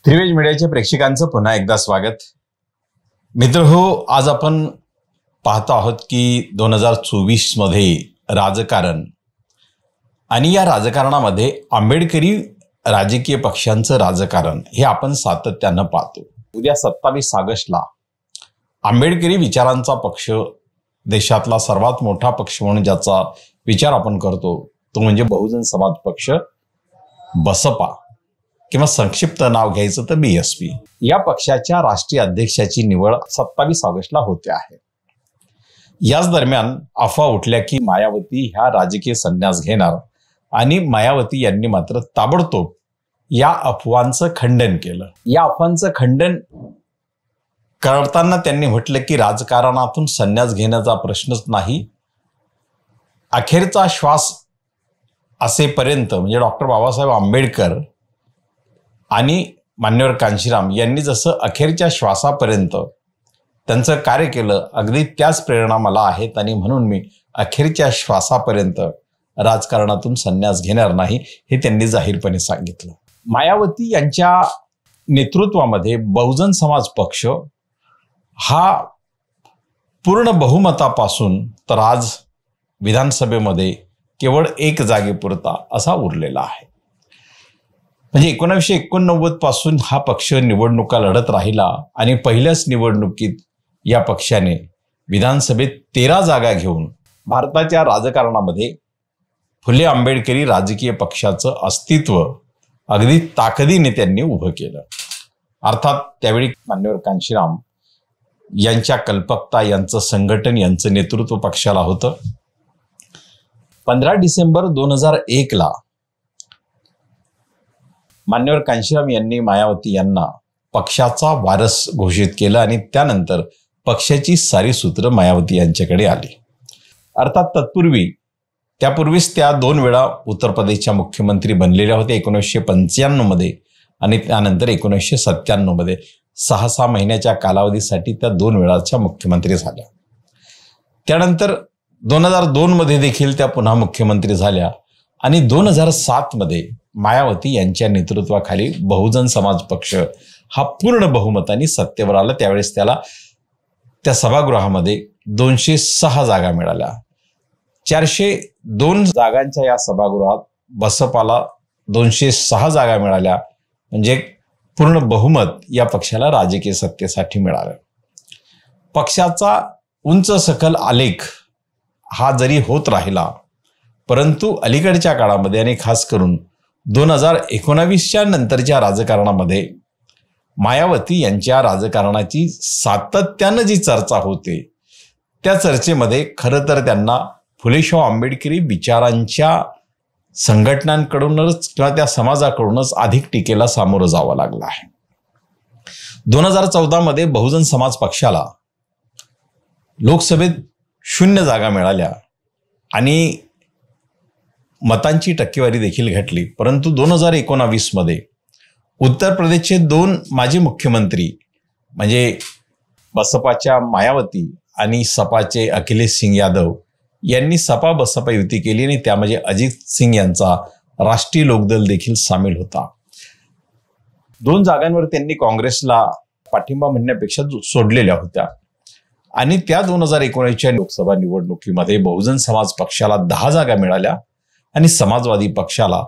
त्रिवेज मीडियाच्या प्रेक्षकांचं पुन्हा एकदा स्वागत। मित्रहो, आज आपण पाहतो आहोत की 2024 मध्ये राजकारण आणि या राजकारणामध्ये आंबेडकरी राजकीय पक्षांचं राजकारण हे आपण सातत्यानं पाहतो। उद्या 27 ऑगस्टला आंबेडकरी विचारांचा पक्ष, देशातला सर्वात मोठा पक्ष म्हणून ज्याचा विचार आपण करतो तो म्हणजे बहुजन समाज पक्ष, बसपा किंवा संक्षिप्त नाव घ्यायचं तर बीएसपी, या पक्षाच्या राष्ट्रीय अध्यक्षाची निवड 27 ऑगस्टला होते आहे। याच दरम्यान अफवा उठल्या की मायावती ह्या राजकीय संन्यास घेणार आणि मायावती यांनी मात्र ताबडतोब या अफवांचं खंडन केलं। या अफवांचं खंडन करताना त्यांनी म्हटलं की राजकारणातून संन्यास घेण्याचा प्रश्नच नाही, अखेरचा श्वास असेपर्यंत म्हणजे डॉक्टर बाबासाहेब आंबेडकर आणि मान्यवर कांशीराम यांनी जसं अखेरच्या श्वासापर्यंत त्यांचं कार्य केलं, अगदी त्याच प्रेरणा मला आहेत आणि म्हणून मी अखेरच्या श्वासापर्यंत राजकारणातून संन्यास घेणार नाही हे त्यांनी जाहीरपणे सांगितलं। मायावती यांच्या नेतृत्वामध्ये बहुजन समाज पक्ष हा पूर्ण बहुमतापासून तर आज विधानसभेमध्ये केवळ एक जागेपुरता असा उरलेला आहे। म्हणजे 1989 पासून हा पक्ष निवडणुका लढत राहिला आणि पहिल्याच निवडणुकीत या पक्षाने विधानसभेत 13 जागा घेऊन भारताच्या राजकारणामध्ये फुले आंबेडकरी राजकीय पक्षाचं अस्तित्व अगदी ताकदीने त्यांनी उभं केलं। अर्थात त्यावेळी मान्यवर कांशीराम यांच्या कल्पकता, यांचं संघटन, यांचं नेतृत्व पक्षाला होतं। 15 डिसेंबर 2001 ला मान्यवर कांशीराम यांनी मायावती यांना पक्षाचा वारस घोषित केलं आणि त्यानंतर पक्षाची सारी सूत्र मायावती यांच्याकडे आली। अर्थात त्यापूर्वीच त्या 2 वेळा उत्तर प्रदेशच्या मुख्यमंत्री बनलेल्या होत्या, 1995 मध्ये आणि त्यानंतर 1997 मध्ये। 6 महिन्याच्या कालावधीसाठी त्या 2 वेळाच्या मुख्यमंत्री झाल्या। त्यानंतर 2002 मध्ये देखील त्या पुन्हा मुख्यमंत्री झाल्या आणि 2007 मध्ये मायावती यांच्या नेतृत्वाखाली बहुजन समाज पक्ष हा पूर्ण बहुमताने सत्तेवर आला। त्यावेळेस त्याला त्या सभागृहामध्ये 206 जागा मिळाल्या। 402 जागांच्या या सभागृहात बसपाला 206 जागा मिळाल्या, म्हणजे पूर्ण बहुमत या पक्षाला राजकीय सत्तेसाठी मिळालं। पक्षाचा उंच सखल आलेख हा जरी होत राहिला, परंतु अलीकडच्या काळामध्ये आणि खास करून 2019च्या नंतरच्या राजकारणामध्ये मायावती यांच्या राजकारणाची सातत्यानं जी चर्चा होते, त्या चर्चेमध्ये खरं तर त्यांना फुलेशाह आंबेडकरी विचारांच्या संघटनांकडूनच किंवा त्या समाजाकडूनच अधिक टीकेला सामोरं जावं लागलं आहे। 2014 मध्ये बहुजन समाज पक्षाला लोकसभेत 0 जागा मिळाल्या आणि मतांची टक्केवारी देखील घटली, परंतु 2019 मध्ये उत्तर प्रदेशचे 2 माजी मुख्यमंत्री म्हणजे बसपाच्या मायावती आणि सपाचे अखिलेश सिंग यादव यांनी सपा बसपा युती केली आणि त्यामध्ये अजित सिंग यांचा राष्ट्रीय लोकदल देखील सामील होता। 2 जागांवर त्यांनी काँग्रेसला पाठिंबा म्हणण्यापेक्षा सोडलेल्या होत्या आणि त्या 2019च्या लोकसभा निवडणुकीमध्ये बहुजन समाज पक्षाला 10 जागा मिळाल्या आणि समाजवादी पक्षाला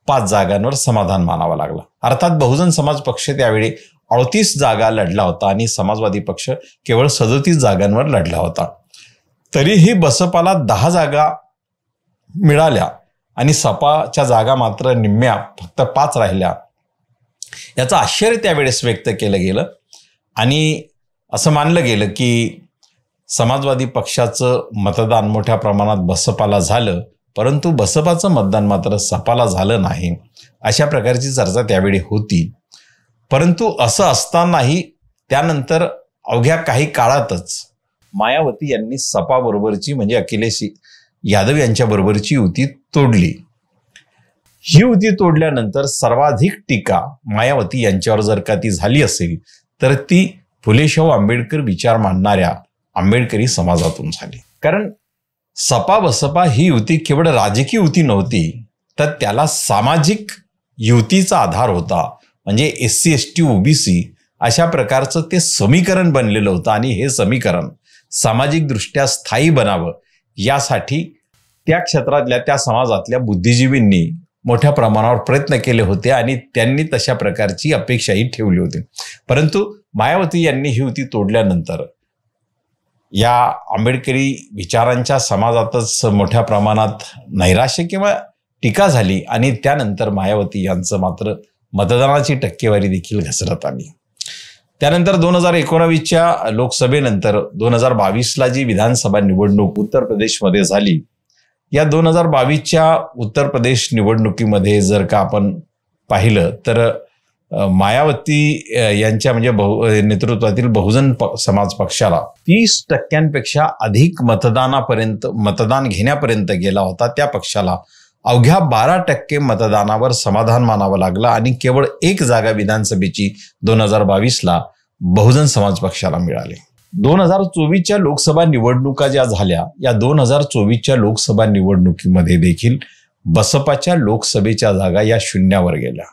5 जागांवर समाधान मानावं लागलं। अर्थात बहुजन समाज पक्ष त्यावेळी 38 जागा लढला होता आणि समाजवादी पक्ष केवळ 37 जागांवर लढला होता। तरीही बसपाला 10 जागा मिळाल्या आणि सपाच्या जागा मात्र निम्म्या, फक्त 5 राहिल्या। याचं आश्चर्य त्यावेळेस व्यक्त केलं गेलं आणि असं मानलं गेलं की समाजवादी पक्षाचं मतदान मोठ्या प्रमाणात बसपाला झालं, परंतु बसपाचं मतदान मात्र सपाला झालं नाही, अशा प्रकारची चर्चा त्यावेळी होती। परंतु असं असतानाही त्यानंतर अवघ्या काही काळातच मायावती यांनी सपा बरोबरची म्हणजे अखिलेश यादव यांच्या बरोबरची युती तोडली। ही युती तोडल्यानंतर सर्वाधिक टीका मायावती यांच्यावर जर का ती झाली असेल तर ती फुलेशाह आंबेडकर विचार मांडणाऱ्या आंबेडकरी समाजातून झाली। कारण सपा बसपा ही युती केवळ राजकीय युती नव्हती, तर त्याला सामाजिक युतीचा आधार होता। म्हणजे SC ST OBC अशा प्रकारचं ते समीकरण बनलेलं होतं आणि हे समीकरण सामाजिकदृष्ट्या स्थायी बनावं यासाठी त्या क्षेत्रातल्या त्या समाजातल्या बुद्धिजीवींनी मोठ्या प्रमाणावर प्रयत्न केले होते आणि त्यांनी तशा प्रकारची अपेक्षाही ठेवली होती. परंतु मायावती यांनी ही युती तोडल्यानंतर या आंबेडकरी विचारांच्या समाजातच मोठ्या प्रमाणात नैराश्य किंवा टीका झाली आणि त्यानंतर मायावती यांचं मात्र मतदानाची टक्केवारी देखील घसरत आली. त्यानंतर 2019च्या लोकसभेनंतर 2022ला जी विधानसभा निवडणूक उत्तर प्रदेशमध्ये झाली, या 2022च्या उत्तर प्रदेश निवडणुकीमध्ये जर का आपण पाहिलं तर मायावती यांच्या म्हणजे नेतृत्वातील बहुजन समाज पक्षाला 30% अधिक मतदान घेण्यापर्यंत गेला होता. त्या पक्षाला अवघ्या 12% मतदानावर समाधान मानावं लागलं आणि केवळ 1 जागा विधानसभेची 2022ला बहुजन समाज पक्षाला मिळाली. 2024च्या लोकसभा निवडणुका ज्या झाल्या, या 2024च्या लोकसभा निवडणुकीमध्ये देखील बसपाच्या लोकसभेच्या जागा या शून्यावर गेल्या.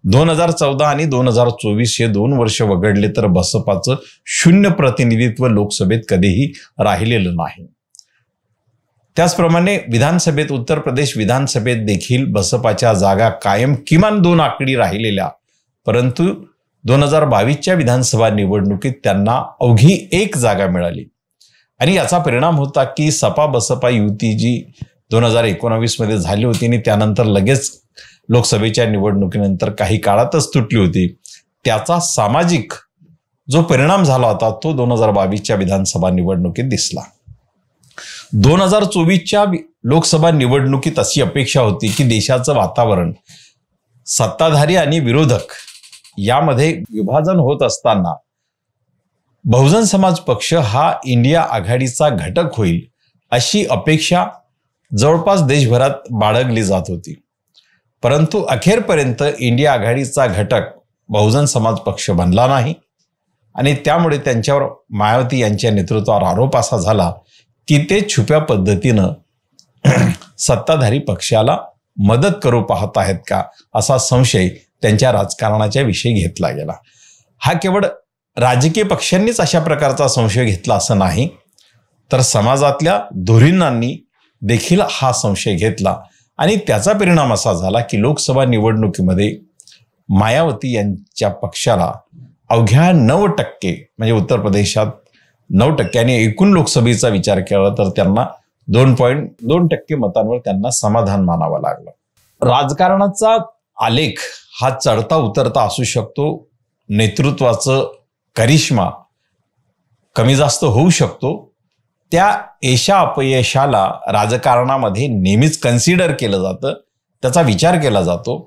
2014 आणि 2024 हे 2 वर्ष वगळले तर बसपाचं 0 प्रतिनिधित्व लोकसभेत कधीही राहिलेलं नाही. त्याचप्रमाणे विधानसभेत उत्तर प्रदेश विधानसभेत देखील बसपाच्या जागा कायम किमान 2 आकडी राहिलेल्या, परंतु 2022च्या विधानसभा निवडणुकीत त्यांना अवघी 1 जागा मिळाली आणि याचा परिणाम होता की सपा बसपा युती जी 2019 मध्ये झाली होती आणि त्यानंतर लगेच लोकसभेच्या निवडणुकीनंतर काही काळातच तुटली होती, त्याचा सामाजिक जो परिणाम झाला होता तो 2022च्या विधानसभा निवडणुकीत दिसला. 2024च्या लोकसभा निवडणुकीत अशी अपेक्षा होती की देशाचं वातावरण सत्ताधारी आणि विरोधक यामध्ये विभाजन होत असताना बहुजन समाज पक्ष हा इंडिया आघाडीचा घटक होईल अशी अपेक्षा जवळपास देशभरात बाळगली जात होती. परंतु अखेरपर्यंत इंडिया आघाडीचा घटक बहुजन समाज पक्ष बनला नाही आणि त्यामुळे त्यांच्यावर मायावती यांच्या नेतृत्वावर आरोप असा झाला की ते छुप्या पद्धतीनं सत्ताधारी पक्षाला मदत करू पाहत आहेत का असा संशय त्यांच्या राजकारणाच्या विषयी घेतला गेला. हा केवळ राजकीय पक्षांनीच अशा प्रकारचा संशय घेतला असं नाही, तर समाजातल्या धुरीणांनी देखील हा संशय घेतला आणि त्याचा परिणाम असा झाला की लोकसभा निवडणुकीमध्ये मायावती यांच्या पक्षाला अवघ्या 9% म्हणजे उत्तर प्रदेशात 9% आणि एकूण लोकसभेचा विचार केला तर त्यांना 2.2% मतांवर त्यांना समाधान मानावं लागलं. राजकारणाचा आलेख हा चढता उतरता असू शकतो, नेतृत्वाचं करिश्मा कमी जास्त होऊ शकतो. त्या यशा अपयशाला राजकारणामध्ये नेहमीच कन्सिडर केलं जातं, त्याचा विचार केला जातो.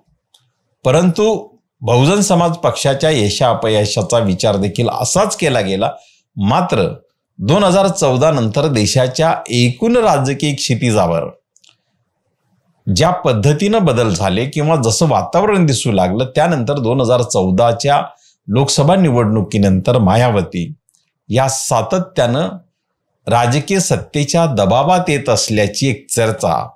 परंतु बहुजन समाज पक्षाच्या यशा अपयशाचा विचार देखील असाच केला गेला. मात्र 2014 नंतर देशाच्या एकूण राजकीय क्षितिजावर ज्या पद्धतीनं बदल झाले किंवा जसं वातावरण दिसू लागलं, त्यानंतर 2014च्या लोकसभा निवडणुकीनंतर मायावती या सातत्यानं राजकीय सत्तेच्या दबावात येत असल्याची एक चर्चा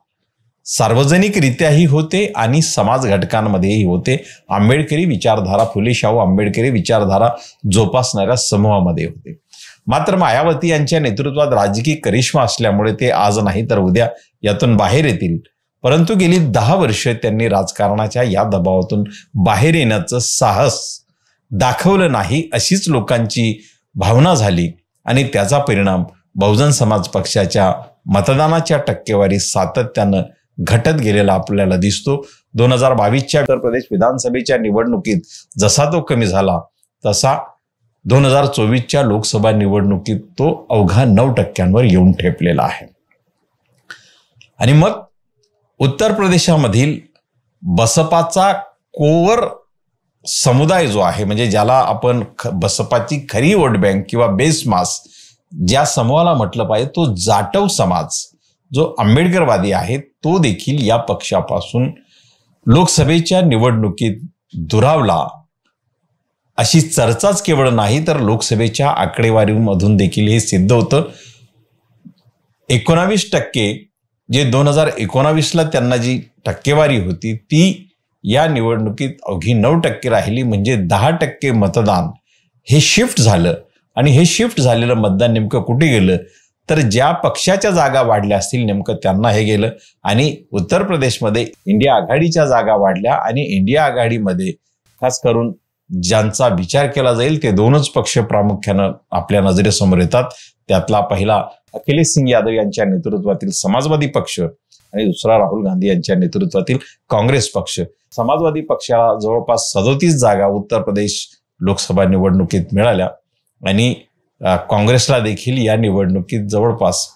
सार्वजनिकरित्याही होते आणि समाज घटकांमध्येही होते. आंबेडकरी विचारधारा, फुले शाहू आंबेडकरी विचारधारा जोपासणाऱ्या समूहामध्ये होते. मात्र मायावती यांच्या नेतृत्वात राजकीय करिश्मा असल्यामुळे ते आज नाही तर उद्या यातून बाहेर येतील. परंतु गेली 10 वर्ष त्यांनी राजकारणाच्या या दबावातून बाहेर येण्याचं साहस दाखवलं नाही, अशीच लोकांची भावना झाली आणि त्याचा परिणाम बहुजन समाज पक्षाच्या मतदानाच्या टक्केवारी सातत्यानं घटत गेलेला आपल्याला दिसतो. 2022च्या उत्तर प्रदेश विधानसभेच्या निवडणुकीत जसा तो कमी झाला तसा 2024च्या लोकसभा निवडणुकीत तो अवघा 9%वर येऊन ठेपलेला आहे. आणि मग उत्तर प्रदेशामधील बसपाचा कोवर समुदाय जो आहे, म्हणजे ज्याला आपण बसपाची खरी वोट बँक किंवा बेस मास ज्या समूहाला म्हटलं पाहिजे, तो जाटव समाज जो आंबेडकरवादी आहे तो देखील या पक्षापासून लोकसभेच्या निवडणुकीत दुरावला अशी चर्चाच केवळ नाही तर लोकसभेच्या आकडेवारीमधून देखील हे सिद्ध होतं. 19% जे 2019ला त्यांना जी टक्केवारी होती ती या निवडणुकीत अवघी 9% राहिली, म्हणजे 10% मतदान हे शिफ्ट झालं. आणि हे शिफ्ट झालेलं मतदान नेमकं कुठे गेलं, तर ज्या पक्षाच्या जागा वाढल्या असतील नेमकं त्यांना हे गेलं. आणि उत्तर प्रदेशमध्ये इंडिया आघाडीच्या जागा वाढल्या आणि इंडिया आघाडीमध्ये खास करून ज्यांचा विचार केला जाईल ते दोनच पक्ष प्रामुख्यानं आपल्या नजरेसमोर येतात. त्यातला पहिला अखिलेश सिंग यादव यांच्या नेतृत्वातील समाजवादी पक्ष आणि दुसरा राहुल गांधी यांच्या नेतृत्वातील काँग्रेस पक्ष. समाजवादी पक्षाला जवळपास 37 जागा उत्तर प्रदेश लोकसभा निवडणुकीत मिळाल्या आणि काँग्रेसला देखील या निवडणुकीत जवळपास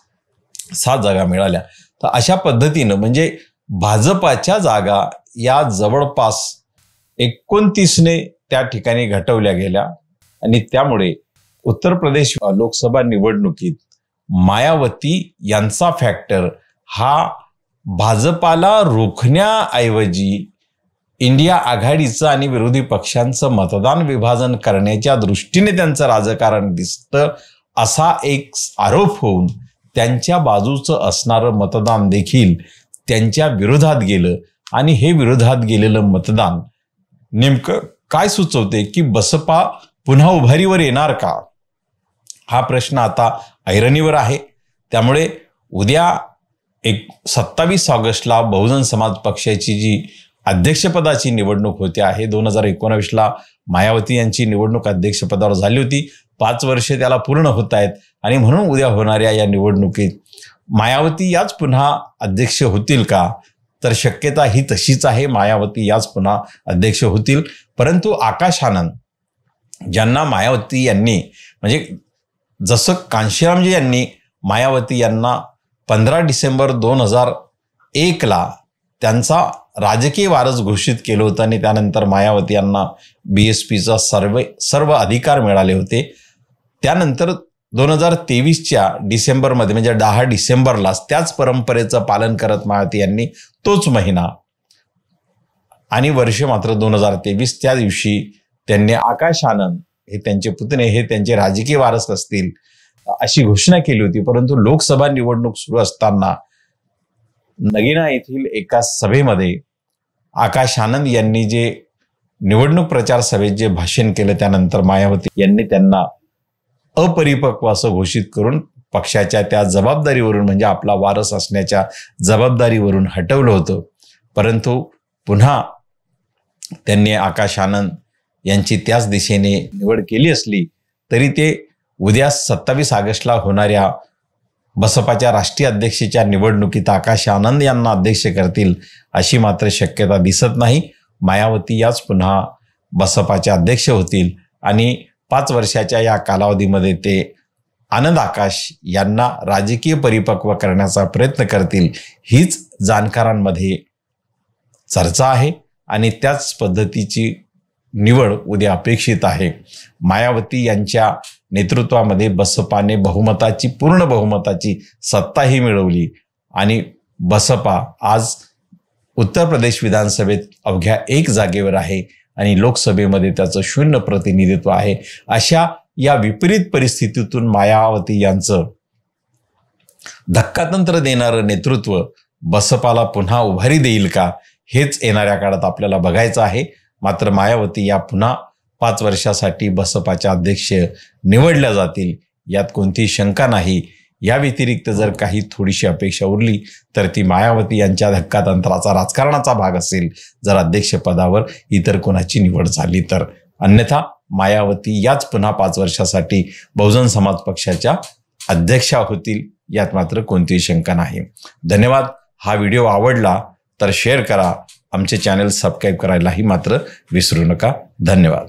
7 जागा मिळाल्या. तर अशा पद्धतीनं म्हणजे भाजपाच्या जागा या जवळपास 29ने त्या ठिकाणी घटवल्या गेल्या. आणि त्यामुळे उत्तर प्रदेश लोकसभा निवडणुकीत मायावती यांचा फॅक्टर हा भाजपाला रोखण्याऐवजी इंडिया आघाडीचं आणि विरोधी पक्षांचं मतदान विभाजन करण्याच्या दृष्टीने त्यांचं राजकारण दिसतं असा एक आरोप होऊन त्यांच्या बाजूचं असणारं मतदान देखील त्यांच्या विरोधात गेलं. आणि हे विरोधात गेलेलं मतदान नेमकं काय सुचवते की बसपा पुन्हा उभारीवर येणार का, हा प्रश्न आता ऐरणीवर आहे. त्यामुळे उद्या 27 ऑगस्टला बहुजन समाज पक्षाची जी अध्यक्षपदाची निवडणूक होते आहे, 2019ला मायावती यांची निवडणूक अध्यक्षपदावर झाली होती. 5 वर्षे त्याला पूर्ण होत आहेत आणि म्हणून उद्या होणाऱ्या या निवडणुकीत मायावती याच पुन्हा अध्यक्ष होतील का, तर शक्यता ही तशीच आहे, मायावती याच पुन्हा अध्यक्ष होतील. परंतु आकाश आनंद ज्यांना मायावती यांनी म्हणजे जसं कांशीरामजी यांनी मायावती यांना 15 डिसेंबर 2001ला त्यांचा राजकीय वारस घोषित केलं होतं आणि त्यानंतर मायावती यांना BSPचा सर्व अधिकार मिळाले होते. त्यानंतर 2023च्या डिसेंबरमध्ये म्हणजे 10 डिसेंबरलाच त्याच परंपरेचं पालन करत मायावती यांनी तोच महिना आणि वर्ष मात्र 2023 त्या दिवशी त्यांनी आकाश आनंद हे त्यांचे पुतणे हे त्यांचे राजकीय वारस असतील अशी घोषणा केली होती. परंतु लोकसभा निवडणूक सुरू असताना नगिना येथील एका सभेमध्ये आकाश आनंद यांनी जे निवडणूक प्रचार सभेत जे भाषण केलं त्यानंतर मायावती यांनी त्यांना अपरिपक्व असं घोषित करून पक्षाच्या त्या जबाबदारीवरून म्हणजे आपला वारस असण्याच्या जबाबदारीवरून हटवलं होतं. परंतु पुन्हा त्यांनी आकाश आनंद यांची त्याच दिशेने निवड केली असली तरी ते उद्या 27 ऑगस्टला होणाऱ्या बसपाच्या राष्ट्रीय अध्यक्षाच्या निवडणुकीत आकाश आनंद यांना अध्यक्ष करतील अशी मात्र शक्यता दिसत नाही. मायावती याच पुन्हा बसपाच्या अध्यक्ष होतील आणि 5 वर्षाच्या या कालावधीमध्ये ते आनंद आकाश यांना राजकीय परिपक्व करण्याचा प्रयत्न करतील हीच जाणकारांमध्ये चर्चा आहे आणि त्याच पद्धतीची निवड उद्या अपेक्षित आहे. मायावती यांच्या नेतृत्वामध्ये बसपाने पूर्ण बहुमताची सत्ताही मिळवली आणि बसपा आज उत्तर प्रदेश विधानसभेत अवघ्या 1 जागेवर आहे आणि लोकसभेमध्ये त्याचं 0 प्रतिनिधित्व आहे. अशा या विपरीत परिस्थितीतून मायावती यांचं धक्कातंत्र देणारं नेतृत्व बसपाला पुन्हा उभारी देईल का हेच येणाऱ्या काळात आपल्याला बघायचं आहे. मात्र मायावती या पुन्हा 5 वर्षासाठी बसपाच्या अध्यक्ष निवडल्या जातील यात कोणतीही शंका नाही. या व्यतिरिक्त जर काही थोडीशी अपेक्षा उरली तर ती मायावती यांच्या धक्कातंत्राचा राजकारणाचा भाग असेल जर अध्यक्षपदावर इतर कोणाची निवड झाली तर. अन्यथा मायावती याच पुन्हा 5 वर्षासाठी बहुजन समाज पक्षाच्या अध्यक्षा होतील यात मात्र कोणतीही शंका नाही. धन्यवाद. हा व्हिडिओ आवडला तर शेअर करा. आमचे चॅनल सबस्क्राईब करायलाही मात्र विसरू नका. धन्यवाद.